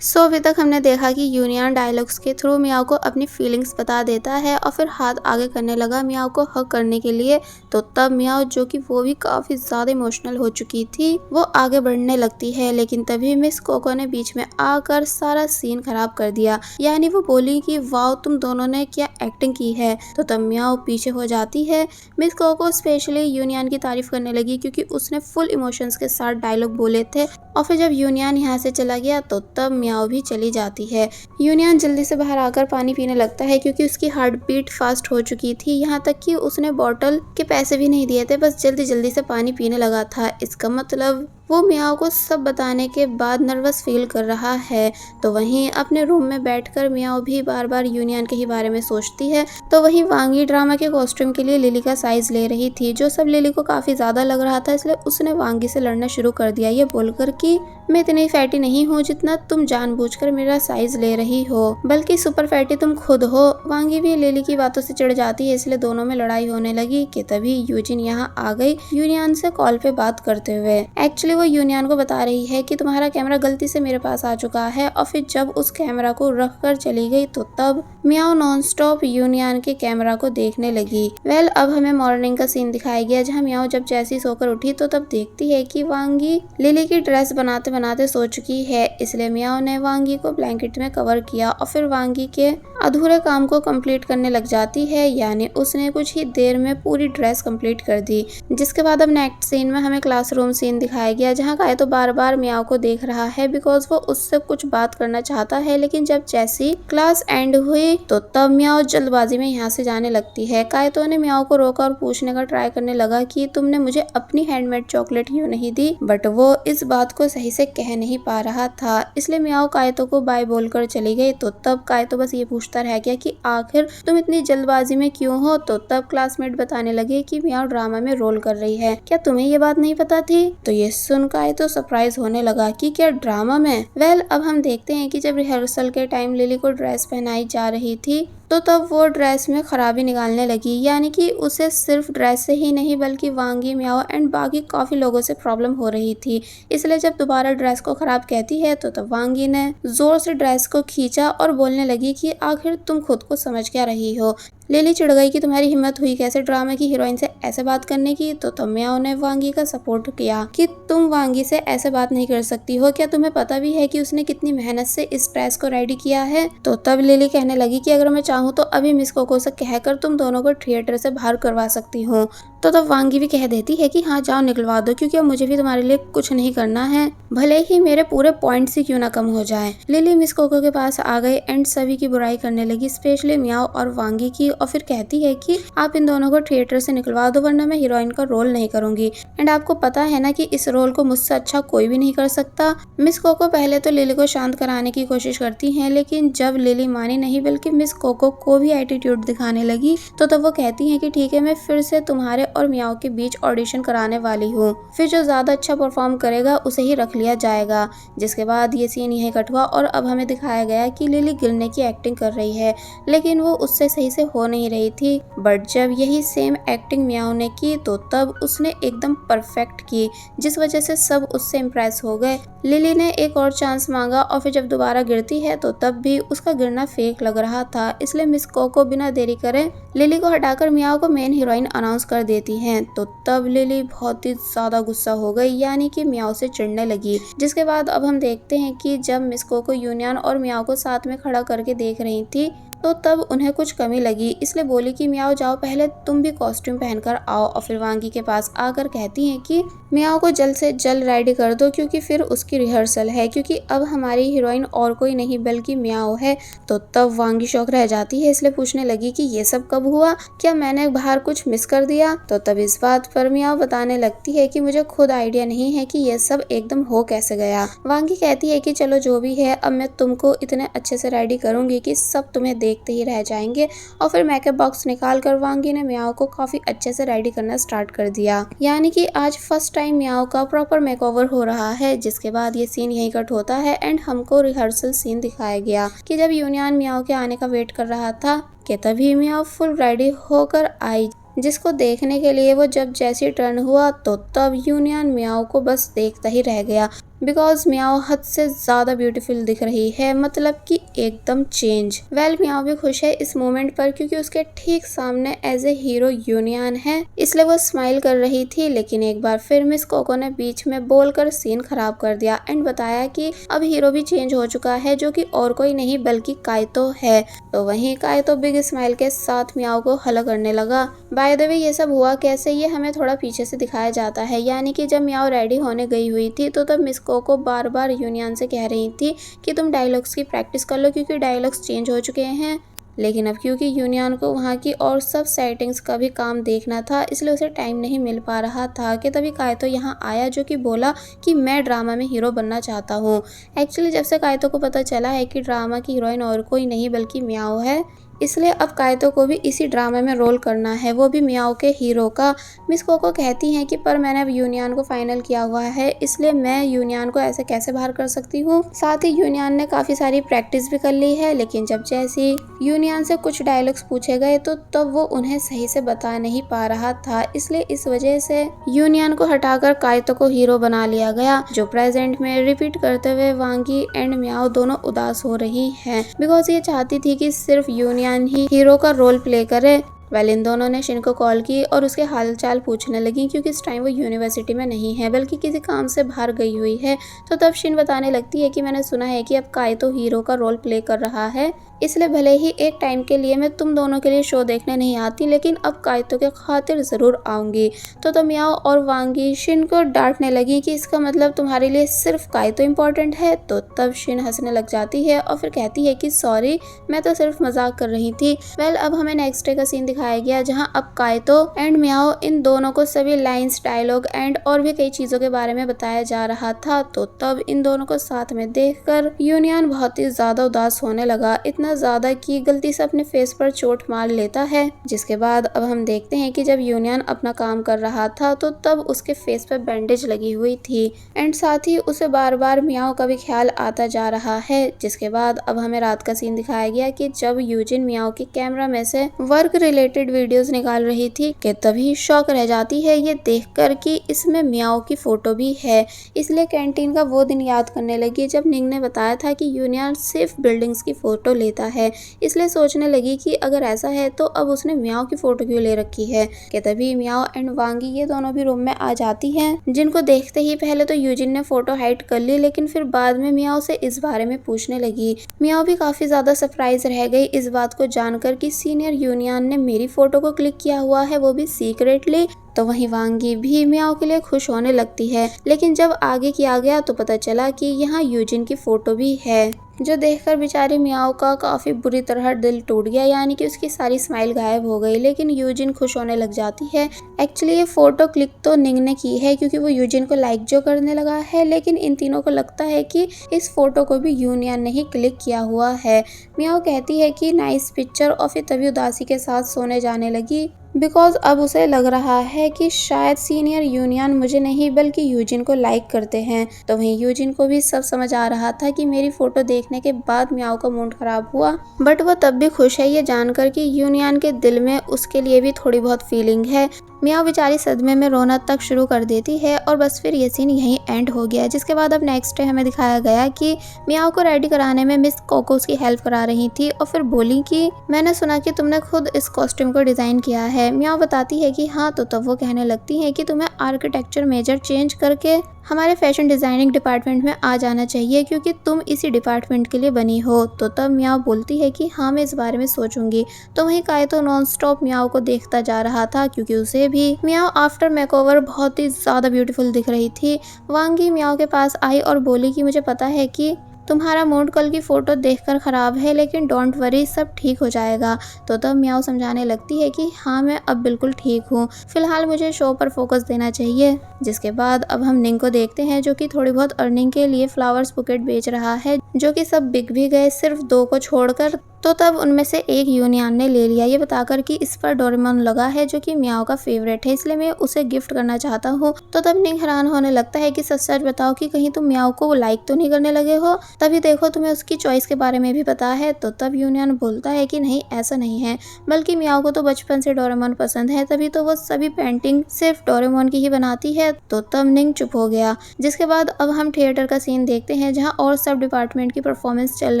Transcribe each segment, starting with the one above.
अभी तक हमने देखा कि यूनियन डायलॉग्स के थ्रू मियाओ को अपनी फीलिंग्स बता देता है और फिर हाथ आगे करने लगा मियाओ को हग करने के लिए। तो तब मियाओ, जो कि वो भी काफी ज्यादा इमोशनल हो चुकी थी, वो आगे बढ़ने लगती है। लेकिन तभी मिस कोको ने बीच में आकर सारा सीन खराब कर दिया। यानी वो बोली कि वाओ, तुम दोनों ने क्या एक्टिंग की है। तो तब मियाओ पीछे हो जाती है। मिस कोको स्पेशली यूनियन की तारीफ करने लगी क्योंकि उसने फुल इमोशंस के साथ डायलॉग बोले थे। और फिर जब यूनियन यहाँ से चला गया तो तब मियाओ भी चली जाती है। यूनियन जल्दी से बाहर आकर पानी पीने लगता है क्योंकि उसकी हार्ट बीट फास्ट हो चुकी थी। यहाँ तक कि उसने बॉटल के पैसे भी नहीं दिए थे, बस जल्दी जल्दी से पानी पीने लगा था। इसका मतलब वो मियाओ को सब बताने के बाद नर्वस फील कर रहा है। तो वहीं अपने रूम में बैठकर मियाओ भी बार बार यूनियन के ही बारे में सोचती है। तो वहीं वांगी ड्रामा के कॉस्ट्यूम के लिए लिली का साइज ले रही थी, जो सब लिली को काफी ज्यादा लग रहा था। इसलिए उसने वांगी से लड़ना शुरू कर दिया, ये बोलकर कि मैं इतनी फैटी नहीं हूँ जितना तुम जानबूझकर मेरा साइज ले रही हो, बल्कि सुपर फैटी तुम खुद हो। वांगी भी लिली की बातों से चिढ़ जाती है, इसलिए दोनों में लड़ाई होने लगी कि तभी यूजिन यहाँ आ गई यूनियन से कॉल पे बात करते हुए। एक्चुअली वो यूनियन को बता रही है कि तुम्हारा कैमरा गलती से मेरे पास आ चुका है। और फिर जब उस कैमरा को रख कर चली गई तो तब मियाओ नॉन स्टॉप यूनियन के कैमरा को देखने लगी। अब हमें मॉर्निंग का सीन दिखाया गया, जहाँ मियाओ जब जैसी सोकर उठी तो तब देखती है कि वांगी लिली की ड्रेस बनाते बनाते सो चुकी है। इसलिए मियाओ ने वांगी को ब्लैंकेट में कवर किया और फिर वांगी के अधूरे काम को कंप्लीट करने लग जाती है। यानी उसने कुछ ही देर में पूरी ड्रेस कंप्लीट कर दी। जिसके बाद अब नेक्स्ट सीन में हमें क्लासरूम सीन दिखाया गया, जहाँ काए तो बार बार मियाओ को देख रहा है बिकॉज वो उससे कुछ बात करना चाहता है। लेकिन जब जैसी क्लास एंड हुई तो तब मियाओ जल्दबाजी में यहाँ से जाने लगती है। कायतो ने मियाओ को रोका और पूछने का ट्राई करने लगा कि तुमने मुझे अपनी हैंडमेड चॉकलेट क्यों नहीं दी, बट वो इस बात को सही से कह नहीं पा रहा था। इसलिए मियाओ कायतो को बाय बोलकर चली गई। तो तब कायतो बस ये पूछता रह गया कि आखिर तुम इतनी जल्दबाजी में क्यों हो। तो तब क्लासमेट बताने लगे कि मियाओ ड्रामा में रोल कर रही है, क्या तुम्हें ये बात नहीं पता थी। तो ये सुन कायतो सरप्राइज होने लगा कि क्या ड्रामा में। अब हम देखते हैं कि जब रिहर्सल के टाइम लिली को ड्रेस पहनाई जा रही थी तो तब वो ड्रेस में खराबी निकालने लगी। यानी कि उसे सिर्फ ड्रेस से ही नहीं बल्कि वांगी, मियाओ एंड बाकी काफी लोगों से प्रॉब्लम हो रही थी। इसलिए जब दोबारा ड्रेस को खराब कहती है तो तब वांगी ने जोर से ड्रेस को खींचा और बोलने लगी कि आखिर तुम खुद को समझ क्या रही हो। लिली चिढ़ गई कि तुम्हारी हिम्मत हुई कैसे ड्रामे की हीरोइन से ऐसे बात करने की। तो तब मियाओ ने वांगी का सपोर्ट किया कि तुम वांगी से ऐसे बात नहीं कर सकती हो, क्या तुम्हें पता भी है कि उसने कितनी मेहनत से इस ड्रेस को रेडी किया है। तो तब लिली कहने लगी कि अगर मैं चाहूँ तो अभी मिस कोको से कहकर तुम दोनों को थिएटर से बाहर करवा सकती हूँ। तो तब वांगी भी कह देती है कि हाँ जाओ निकलवा दो, क्योंकि अब मुझे भी तुम्हारे लिए कुछ नहीं करना है, भले ही मेरे पूरे पॉइंट्स ही क्यों ना कम हो जाए। लिली मिस कोको के पास आ गई एंड सभी की बुराई करने लगी, स्पेशली मियाओ और वांगी की। और फिर कहती है कि आप इन दोनों को थिएटर से निकलवा दो वरना मैं हीरोइन का रोल नहीं करूंगी। एंड आपको पता है ना कि इस रोल को मुझसे अच्छा कोई भी नहीं कर सकता। मिस कोको पहले तो लिली को शांत कराने की कोशिश करती है, लेकिन जब लिली मानी नहीं बल्कि मिस कोको को भी एटीट्यूड दिखाने लगी तो तब वो कहती है कि ठीक है, मैं फिर से तुम्हारे और मियाओ के बीच ऑडिशन कराने वाली हूँ, फिर जो ज्यादा अच्छा परफॉर्म करेगा उसे ही रख लिया जाएगा। जिसके बाद ये सीन यहीं कट हुआ और अब हमें दिखाया गया कि लिली गिरने की एक्टिंग कर रही है, लेकिन वो उससे सही से हो नहीं रही थी। बट जब यही सेम एक्टिंग मियाओ ने की तो तब उसने एकदम परफेक्ट की, जिस वजह से सब उससे इम्प्रेस हो गए। लिली ने एक और चांस मांगा और फिर जब दोबारा गिरती है तो तब भी उसका गिरना फेक लग रहा था। इसलिए मिस कोको बिना देरी करे लिली को हटाकर मियाओ को मेन हीरोइन अनाउंस कर देती हैं। तो तब लिली बहुत ही ज्यादा गुस्सा हो गई, यानी कि मियाओ से चिढ़ने लगी। जिसके बाद अब हम देखते हैं कि जब मिस कोको यूनियन और मियाओ को साथ में खड़ा करके देख रही थी तो तब उन्हें कुछ कमी लगी, इसलिए बोली कि मियाओ जाओ पहले तुम भी कॉस्ट्यूम पहनकर आओ। और फिर वांगी के पास आकर कहती हैं कि मियाओ को जल्द से जल्द रेडी कर दो क्योंकि फिर उसकी रिहर्सल है, क्योंकि अब हमारी हीरोइन और कोई नहीं बल्कि मियाओ है। तो तब वांगी शौक रह जाती है, इसलिए पूछने लगी कि ये सब कब हुआ, क्या मैंने बाहर कुछ मिस कर दिया। तो तब इस बात पर मियाओ बताने लगती है कि मुझे खुद आइडिया नहीं है कि ये सब एकदम हो कैसे गया। वांगी कहती है कि चलो जो भी है, अब मैं तुमको इतने अच्छे से रेडी करूंगी कि सब तुम्हें देखते ही रह जाएंगे। और फिर मेकअप बॉक्स निकाल कर वांगी ने मियाओ को काफी अच्छे से रेडी करना स्टार्ट कर दिया, यानी कि आज फर्स्ट टाइम मियाओ का प्रॉपर मेकओवर हो रहा है। जिसके बाद ये सीन यहीं कट होता है एंड हमको रिहर्सल सीन दिखाया गया कि जब यूनियन मियाओ के आने का वेट कर रहा था कि तभी मियाओ फुल रेडी होकर आई, जिसको देखने के लिए वो जब जैसे टर्न हुआ तो तब यूनियन मियाओ को बस देखता ही रह गया। बिकॉज मियाओ हद से ज़्यादा ब्यूटीफुल दिख रही है, मतलब कि एकदम चेंज। वेल मियाओ भी खुश है इस मोमेंट पर क्योंकि उसके ठीक सामने एज ए हीरो यूनियन है, इसलिए वो स्माइल कर रही थी। लेकिन एक बार फिर मिस कोको ने बीच में बोलकर सीन खराब कर दिया एंड बताया कि अब हीरो भी चेंज हो चुका है, जो कि और कोई नहीं बल्कि काइतो है। तो वहीं काइतो बिग स्माइल के साथ मियाओ को हला करने लगा। बाय द वे ये सब हुआ कैसे, ये हमें थोड़ा पीछे से दिखाया जाता है। यानी कि जब मियाओ रेडी होने गई हुई थी तो तब मिस कोको बार बार यूनियन से कह रही थी कि तुम डायलॉग्स की प्रैक्टिस कर लो क्योंकि डायलॉग्स चेंज हो चुके हैं। लेकिन अब क्योंकि यूनियन को वहाँ की और सब सेटिंग्स का भी काम देखना था, इसलिए उसे टाइम नहीं मिल पा रहा था कि तभी काइतो यहाँ आया, जो कि बोला कि मैं ड्रामा में हीरो बनना चाहता हूँ। एक्चुअली जब से काइतो को पता चला है कि ड्रामा की हीरोइन और कोई नहीं बल्कि मियाओ है, इसलिए अब काइतो को भी इसी ड्रामा में रोल करना है, वो भी मियाओ के हीरो का। मिस कोको कहती हैं कि पर मैंने अब यूनियन को फाइनल किया हुआ है, इसलिए मैं यूनियन को ऐसे कैसे बाहर कर सकती हूँ। साथ ही यूनियन ने काफी सारी प्रैक्टिस भी कर ली है, लेकिन जब जैसी यूनियन से कुछ डायलॉग्स पूछे गए तो तब वो उन्हें सही से बता नहीं पा रहा था, इसलिए इस वजह से यूनियन को हटाकर काइतो को हीरो बना लिया गया, जो प्रेजेंट में रिपीट करते हुए वांगी एंड मियाओ दोनों उदास हो रही हैं, बिकॉज ये चाहती थी कि सिर्फ यूनियन ही हीरो का रोल प्ले करे। वेल इन दोनों ने शिन को कॉल की और उसके हालचाल पूछने लगी क्योंकि इस टाइम वो यूनिवर्सिटी में नहीं है बल्कि किसी काम से बाहर गई हुई है। तो तब शिन बताने लगती है कि मैंने सुना है कि अब काइतो हीरो का रोल प्ले कर रहा है, इसलिए भले ही एक टाइम के लिए मैं तुम दोनों के लिए शो देखने नहीं आती, लेकिन अब काइतो के खातिर ज़रूर आऊँगी। तो तब मियाओ और वांगी शिन को डांटने लगी कि इसका मतलब तुम्हारे लिए सिर्फ काइतो इम्पोर्टेंट है। तो तब शिन हंसने लग जाती है और फिर कहती है कि सॉरी, मैं तो सिर्फ मजाक कर रही थी। वेल अब हमें नेक्स्ट डे का सीन दिखाया गया, जहाँ अब काइतो एंड मियाओ इन दोनों को सभी लाइन्स, डायलॉग एंड और भी कई चीज़ों के बारे में बताया जा रहा था। तो तब इन दोनों को साथ में देखकर यूनियन बहुत ही ज़्यादा उदास होने लगा, इतना ज्यादा कि गलती से अपने फेस पर चोट मार लेता है। जिसके बाद अब हम देखते हैं कि जब यूनियन अपना काम कर रहा था तो तब उसके फेस पर बैंडेज लगी हुई थी एंड साथ ही उसे बार बार मियाओ का भी ख्याल आता जा रहा है। जिसके बाद अब हमें रात का सीन दिखाया गया कि जब यूजिन मियाओ के कैमरा में से वर्क रिलेटेड वीडियोस निकाल रही थी कि तभी शॉक रह जाती है ये देखकर कि इसमें मियाओ की फोटो भी है। इसलिए कैंटीन का वो दिन याद करने लगी जब निंग ने बताया था कि यूनियन सिर्फ बिल्डिंग्स की फोटो लेता है, इसलिए सोचने लगी कि अगर ऐसा है तो अब उसने मियाओ की फोटो क्यों ले रखी है। कि तभी मियाओ एंड वांगी ये दोनों भी रूम में आ जाती हैं, जिनको देखते ही पहले तो यूजिन ने फोटो हाइड कर ली, लेकिन फिर बाद में मियाओ से इस बारे में पूछने लगी। मियाओ भी काफी ज्यादा सरप्राइज रह गई इस बात को जानकर कि सीनियर यूनियन ने मेरी फोटो को क्लिक किया हुआ है, वो भी सीक्रेटली। तो वहीं वांगी भी मियाओ के लिए खुश होने लगती है, लेकिन जब आगे किया गया तो पता चला कि यहाँ यूजिन की फोटो भी है, जो देखकर बेचारी मियाओ का काफी बुरी तरह दिल टूट गया, यानी कि उसकी सारी स्माइल गायब हो गई। लेकिन यूजिन खुश होने लग जाती है। एक्चुअली ये फोटो क्लिक तो निंग ने की है क्योंकि वो यूजिन को लाइक जो करने लगा है, लेकिन इन तीनों को लगता है कि इस फोटो को भी यूनियन ने ही क्लिक किया हुआ है। मियाओ कहती है कि नाइस पिक्चर और फिर तभी उदासी के साथ सोने जाने लगी, बिकॉज अब उसे लग रहा है कि शायद सीनियर यूनियन मुझे नहीं बल्कि यूजिन को लाइक करते हैं। तो वहीं यूजिन को भी सब समझ आ रहा था कि मेरी फोटो देखने के बाद मियाओ का मूड खराब हुआ, बट वो तब भी खुश है ये जानकर कि यूनियन के दिल में उसके लिए भी थोड़ी बहुत फीलिंग है। मियाओ बेचारी सदमे में रोना तक शुरू कर देती है और बस फिर ये सीन यहीं एंड हो गया। जिसके बाद अब नेक्स्ट डे हमें दिखाया गया कि मियाओ को रेडी कराने में मिस कोको उसकी हेल्प करा रही थी और फिर बोली कि मैंने सुना कि तुमने खुद इस कॉस्ट्यूम को डिजाइन किया है। मियाओ बताती है कि हाँ, तो तब वो कहने लगती है कि तुम्हें आर्किटेक्चर मेजर चेंज करके हमारे फैशन डिजाइनिंग डिपार्टमेंट में आ जाना चाहिए क्योंकि तुम इसी डिपार्टमेंट के लिए बनी हो। तो तब मियाओ बोलती है कि हाँ, मैं इस बारे में सोचूंगी। तो वहीं काइतो नॉन स्टॉप मियाओ को देखता जा रहा था क्योंकि उसे भी मियाओ आफ्टर मेकओवर बहुत ही ज्यादा ब्यूटीफुल दिख रही थी। वांगी मियाओ के पास आई और बोली कि मुझे पता है कि तुम्हारा मूड कल की फोटो देखकर खराब है, लेकिन डोंट वरी, सब ठीक हो जाएगा। तो तब मियाओ समझाने लगती है कि हाँ, मैं अब बिल्कुल ठीक हूँ, फिलहाल मुझे शो पर फोकस देना चाहिए। जिसके बाद अब हम निंग को देखते हैं जो कि थोड़ी बहुत अर्निंग के लिए फ्लावर्स बुकेट बेच रहा है, जो कि सब बिक भी गए सिर्फ 2 को छोड़कर। तो तब उनमें से एक यूनियन ने ले लिया, ये बताकर कि इस पर डोरेमोन लगा है जो कि मियाओ का फेवरेट है, इसलिए मैं उसे गिफ्ट करना चाहता हूँ। तो तब निंग हैरान होने लगता है कि सच सच बताओ कि कहीं तुम मियाओ को लाइक तो नहीं करने लगे हो, तभी देखो तुम्हें उसकी चॉइस के बारे में भी पता है। तो तब यूनियन बोलता है कि नहीं, ऐसा नहीं है, बल्कि मियाओ को तो बचपन से डोरेमोन पसंद है, तभी तो वो सभी पेंटिंग सिर्फ डोरेमोन की ही बनाती है। है तो तब निंग चुप हो गया। जिसके बाद अब हम थिएटर का सीन देखते हैं जहां और सब डिपार्टमेंट की परफॉर्मेंस चल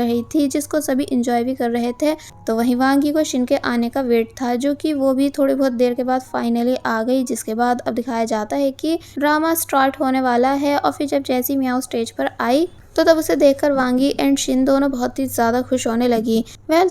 रही थी जिसको सभी एंजॉय भी कर रहे थे। तो वहीं वांग यी को शिन के आने का वेट था जो कि वो भी थोड़ी बहुत देर के बाद फाइनली आ गई। जिसके बाद अब दिखाया जाता है कि ड्रामा स्टार्ट होने वाला है और फिर जब जैसी मियाओ स्टेज पर आई तो तब उसे देखकर वांग यी एंड शिन दोनों बहुत ही ज़्यादा खुश होने लगी।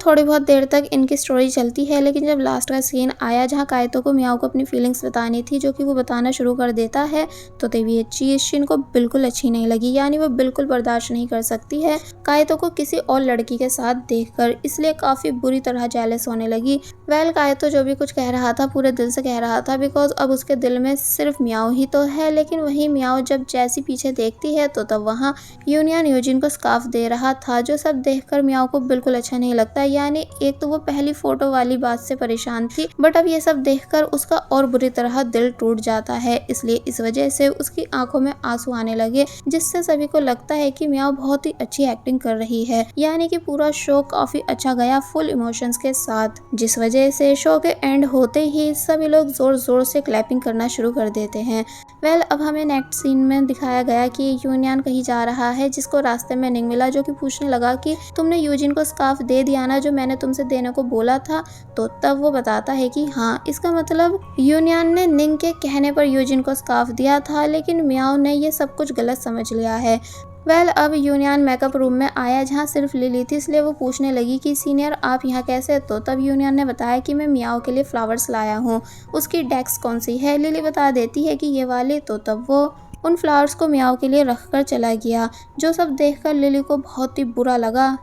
थोड़ी बहुत देर तक इनकी स्टोरी चलती है लेकिन जब लास्ट का सीन आया जहाँ काइतो को मियाओ को अपनी फीलिंग्स बतानी थी जो कि वो बताना शुरू कर देता है तो तब ये चीज़ शिन को बिल्कुल अच्छी नहीं लगी। यानी वो बिल्कुल बर्दाश्त नहीं कर सकती है काइतो को किसी और लड़की के साथ देखकर, इसलिए काफ़ी बुरी तरह जेलस होने लगी। काइतो जो भी कुछ कह रहा था पूरे दिल से कह रहा था बिकॉज अब उसके दिल में सिर्फ मियाओ ही तो है। लेकिन वही मियाओ जब जैसी पीछे देखती है तो तब वहाँ यूनियन यूजिन को स्कार्फ दे रहा था जो सब देखकर मियाओ को बिल्कुल अच्छा नहीं लगता। यानी एक तो वो पहली फोटो वाली बात से परेशान थी बट अब ये सब देखकर उसका और बुरी तरह दिल टूट जाता है। इसलिए इस वजह से उसकी आंखों में आंसू आने लगे जिससे सभी को लगता है कि मियाओ बहुत ही अच्छी एक्टिंग कर रही है। यानी कि पूरा शो काफी अच्छा गया फुल इमोशंस के साथ, जिस वजह से शो के एंड होते ही सभी लोग जोर जोर से क्लैपिंग करना शुरू कर देते हैं। अब हमें नेक्स्ट सीन में दिखाया गया कि यूनियन कहीं जा रहा है जिसको रास्ते में निंग मिला जो कि पूछने लगा कि तुमने यूजिन को स्कार्फ दे दिया ना जो मैंने तुमसे देने को बोला था। तो तब वो बताता है कि हाँ, इसका मतलब यूनियन ने निंग के कहने पर यूजिन को स्कार्फ दिया था लेकिन मियाओ ने ये सब कुछ गलत समझ लिया है। अब यूनियन मेकअप रूम में आया जहाँ सिर्फ लिली थी, इसलिए वो पूछने लगी कि सीनियर आप यहाँ कैसे। तो तब यूनियन ने बताया कि मैं मियाओ के लिए फ्लावर्स लाया हूँ, उसकी डेस्क कौन सी है। लिली बता देती है कि ये वाली। तो तब वो उन फ्लावर्स को मियाओ के लिए रख कर चला गया जो सब देखकर लिली को बहुत ही बुरा लगा।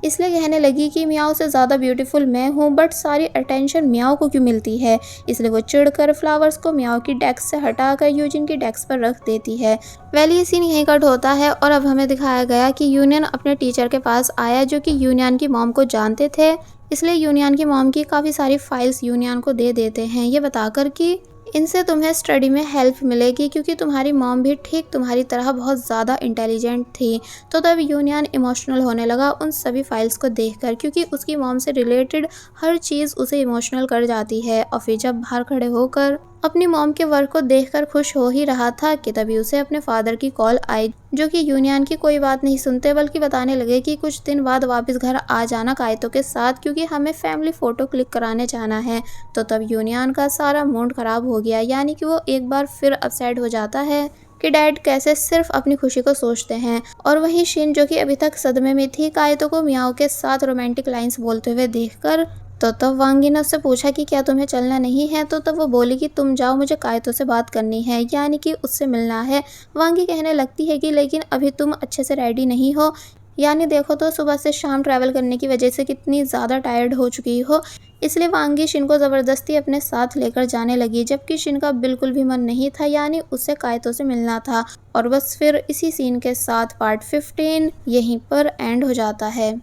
इसलिए कहने लगी कि मियाओ से ज़्यादा ब्यूटीफुल मैं हूँ बट सारी अटेंशन मियाओ को क्यों मिलती है। इसलिए वो चिढ़कर फ्लावर्स को मियाओ की डेस्क से हटाकर यूजिन की डेस्क पर रख देती है। ये सीन यहीं कट होता है और अब हमें दिखाया गया कि यूनियन अपने टीचर के पास आया जो कि यूनियन की मॉम को जानते थे। इसलिए यूनियन की मॉम की काफ़ी सारी फाइल्स यूनियन को दे देते हैं ये बताकर कि इनसे तुम्हें स्टडी में हेल्प मिलेगी क्योंकि तुम्हारी मॉम भी ठीक तुम्हारी तरह बहुत ज़्यादा इंटेलिजेंट थी। तो तब यूनियन इमोशनल होने लगा उन सभी फाइल्स को देखकर क्योंकि उसकी मॉम से रिलेटेड हर चीज़ उसे इमोशनल कर जाती है। और फिर जब बाहर खड़े होकर अपनी मॉम के वर्क को देखकर खुश हो ही रहा था कि तभी उसे अपने फादर की कॉल आई जो कि यूनियन की कोई बात नहीं सुनते बल्कि बताने लगे कि कुछ दिन बाद वापस घर आ जाना काइतो के साथ क्योंकि हमें फैमिली फ़ोटो क्लिक कराने जाना है। तो तब यूनियन का सारा मूड ख़राब हो गया। यानी कि वो एक बार फिर अपसेट हो जाता है कि डैड कैसे सिर्फ अपनी खुशी को सोचते हैं। और वहीं शिन जो कि अभी तक सदमे में थी काइतो को मियाओ के साथ रोमांटिक लाइंस बोलते हुए देखकर तो तब वांग यी ने उससे पूछा कि क्या तुम्हें चलना नहीं है। तो तब वो बोली कि तुम जाओ, मुझे काइतो से बात करनी है, यानी कि उससे मिलना है। वांग यी कहने लगती है कि लेकिन अभी तुम अच्छे से रेडी नहीं हो, यानी देखो तो सुबह से शाम ट्रैवल करने की वजह से कितनी ज़्यादा टायर्ड हो चुकी हो। इसलिए वांग यी शिन को ज़बरदस्ती अपने साथ लेकर जाने लगी जबकि शिन का बिल्कुल भी मन नहीं था, यानी उससे काइतो से मिलना था। और बस फिर इसी सीन के साथ पार्ट 15 यहीं पर एंड हो जाता है।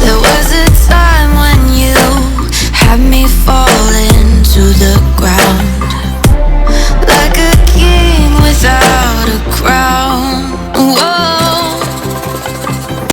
There was a time when you had me fall into the